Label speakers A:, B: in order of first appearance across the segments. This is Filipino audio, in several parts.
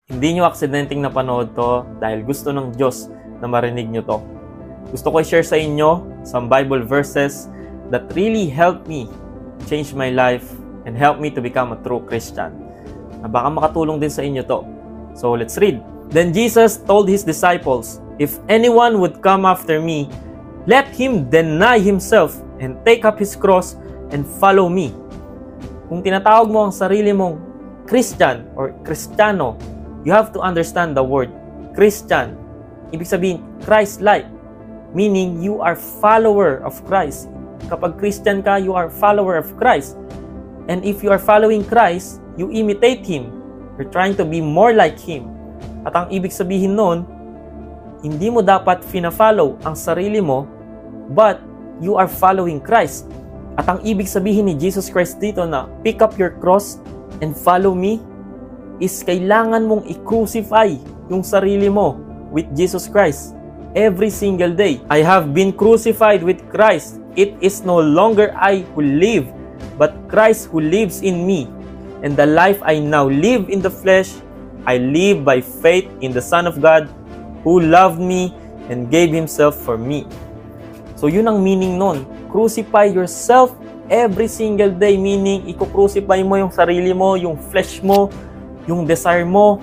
A: Hindi nyo aksidenteng napanood to dahil gusto ng Diyos na marinig nyo to. Gusto ko i-share sa inyo some Bible verses that really helped me change my life and help me to become a true Christian. Na baka makatulong din sa inyo to. So let's read. Then Jesus told His disciples, "If anyone would come after me, let him deny himself and take up his cross and follow me." Kung tinatawag mo ang sarili mong Christian or Kristiyano, you have to understand the word Christian. Ibig sabihin, Christ-like. Meaning, you are follower of Christ. Kapag Christian ka, you are follower of Christ. And if you are following Christ, you imitate Him. You're trying to be more like Him. At ang ibig sabihin nun, hindi mo dapat fina-follow ang sarili mo, but you are following Christ. At ang ibig sabihin ni Jesus Christ dito na pick up your cross and follow me is kailangan mong i-crucify yung sarili mo with Jesus Christ every single day. I have been crucified with Christ. It is no longer I who live, but Christ who lives in me. And the life I now live in the flesh, I live by faith in the Son of God who loved me and gave Himself for me. So yun ang meaning nun. Crucify yourself every single day, meaning i-crucify mo yung sarili mo, yung flesh mo, yung desire mo,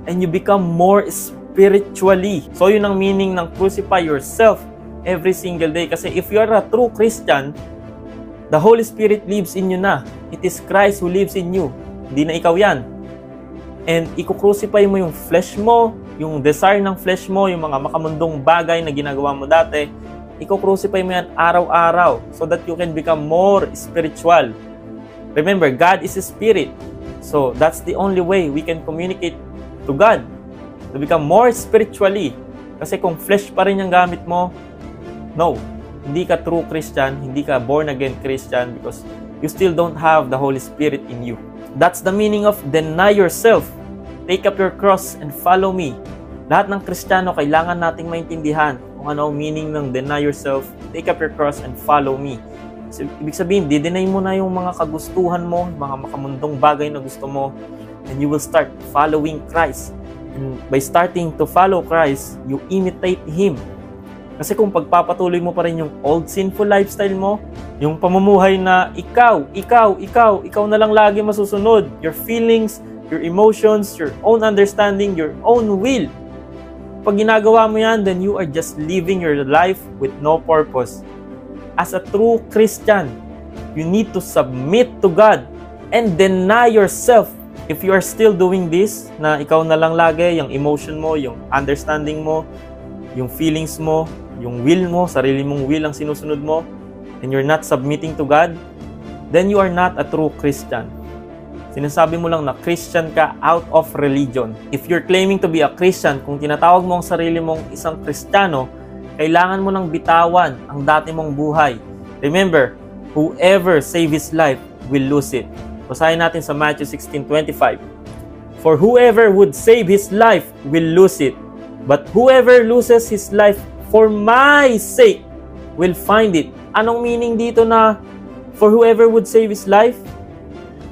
A: and you become more spiritually. So yun ang meaning ng crucify yourself every single day. Kasi if you are a true Christian, the Holy Spirit lives in you na. It is Christ who lives in you. Hindi na ikaw yan. And i-crucify mo yung flesh mo, yung desire ng flesh mo, yung mga makamundong bagay na ginagawa mo dati, i-crucify mo yan araw-araw so that you can become more spiritual. Remember, God is a spirit. So that's the only way we can communicate to God, to become more spiritually. Kasi kung flesh pa rin yung gamit mo, no, hindi ka true Christian, hindi ka born again Christian because you still don't have the Holy Spirit in you. That's the meaning of deny yourself. Take up your cross and follow me. Lahat ng Kristiyano kailangan nating maintindihan kung ano ang meaning ng deny yourself, take up your cross and follow me. So, ibig sabihin, di-deny mo na yung mga kagustuhan mo, mga makamundong bagay na gusto mo, and you will start following Christ. And by starting to follow Christ, you imitate Him. Kasi kung pagpapatuloy mo pa rin yung old sinful lifestyle mo, yung pamumuhay na ikaw na lang lagi masusunod, your feelings, your emotions, your own understanding, your own will. Pag ginagawa mo yan, then you are just living your life with no purpose. As a true Christian, you need to submit to God and deny yourself. If you are still doing this, na ikaw na lang lagi, yung emotion mo, yung understanding mo, yung feelings mo, yung will mo, sarili mong will ang sinusunod mo, and you're not submitting to God, then you are not a true Christian. Sinasabi mo lang na Christian ka out of religion. If you're claiming to be a Christian, kung tinatawag mo ang sarili mong isang Kristiyano, kailangan mo nang bitawan ang dati mong buhay. Remember, whoever save his life will lose it. Basahin natin sa Matthew 16:25. For whoever would save his life will lose it, but whoever loses his life for my sake will find it. Anong meaning dito na for whoever would save his life?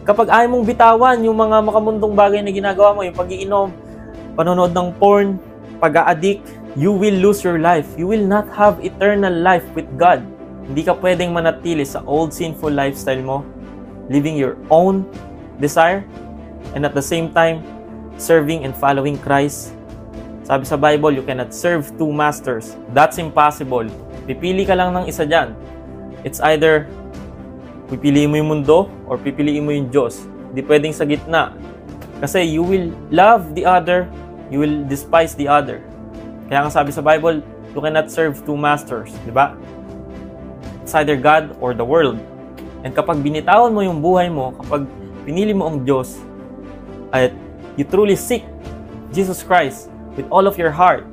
A: Kapag ayaw mong bitawan yung mga makamundong bagay na ginagawa mo, yung pag-iinom, panonood ng porn, pag-a-addict, you will lose your life. You will not have eternal life with God. Hindi ka pwedeng manatili sa old sinful lifestyle mo, living your own desire, and at the same time, serving and following Christ. Sabi sa Bible, you cannot serve two masters. That's impossible. Pipili ka lang ng isa dyan. It's either pipiliin mo yung mundo or pipiliin mo yung Diyos. Hindi pwedeng sa gitna. Kasi you will love the other, you will despise the other. Kaya nga sabi sa Bible, you cannot serve two masters. Diba? It's either God or the world. And kapag binitawan mo yung buhay mo, kapag pinili mo ang Diyos, at you truly seek Jesus Christ with all of your heart,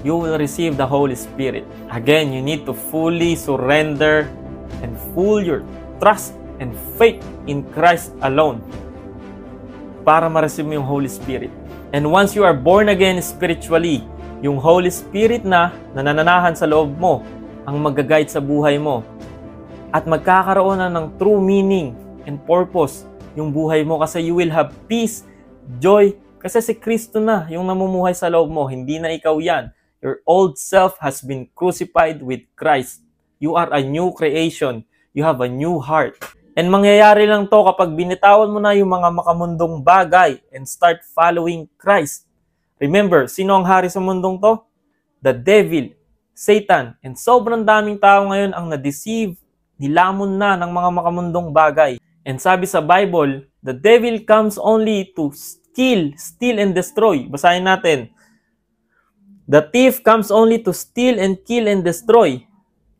A: you will receive the Holy Spirit. Again, you need to fully surrender and full your trust and faith in Christ alone para ma-receive mo yung Holy Spirit. And once you are born again spiritually, yung Holy Spirit na nananahan sa loob mo ang mag-guide sa buhay mo at magkakaroon na ng true meaning and purpose yung buhay mo kasi you will have peace, joy, Kasi si Kristo na yung namumuhay sa loob mo, hindi na ikaw yan. Your old self has been crucified with Christ. You are a new creation. You have a new heart. And mangyayari lang to kapag binitawan mo na yung mga makamundong bagay and start following Christ. Remember, sino ang hari sa mundong to? The devil, Satan, and sobrang daming tao ngayon ang na-deceive, nilamon na ng mga makamundong bagay. And sabi sa Bible, the devil comes only to kill, steal, and destroy. Basahin natin. The thief comes only to steal and kill and destroy.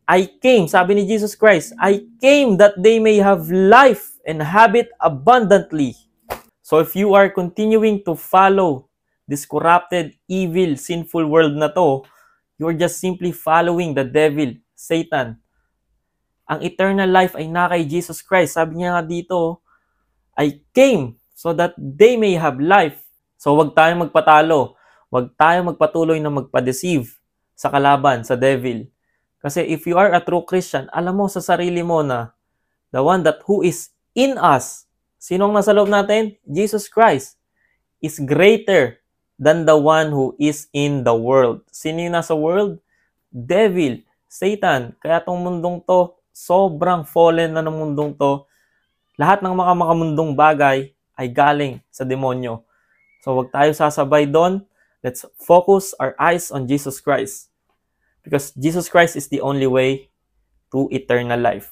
A: I came, sabi ni Jesus Christ, I came that they may have life and have it abundantly. So if you are continuing to follow this corrupted, evil, sinful world na to, you're just simply following the devil, Satan. Ang eternal life ay na kay Jesus Christ. Sabi niya nga dito, I came so that they may have life. So wag tayong magpatalo. Wag tayong magpatuloy na magpa-deceive sa kalaban, sa devil. Kasi if you are a true Christian, alam mo sa sarili mo na the one that who is in us, sinong nasa loob natin? Jesus Christ is greater than the one who is in the world. Sino yung nasa world? Devil, Satan. Kaya tong mundong to, sobrang fallen na ng mundong to. Lahat ng mga makamundong bagay ay galing sa demonyo. So wag tayo sasabay doon. Let's focus our eyes on Jesus Christ. Because Jesus Christ is the only way to eternal life.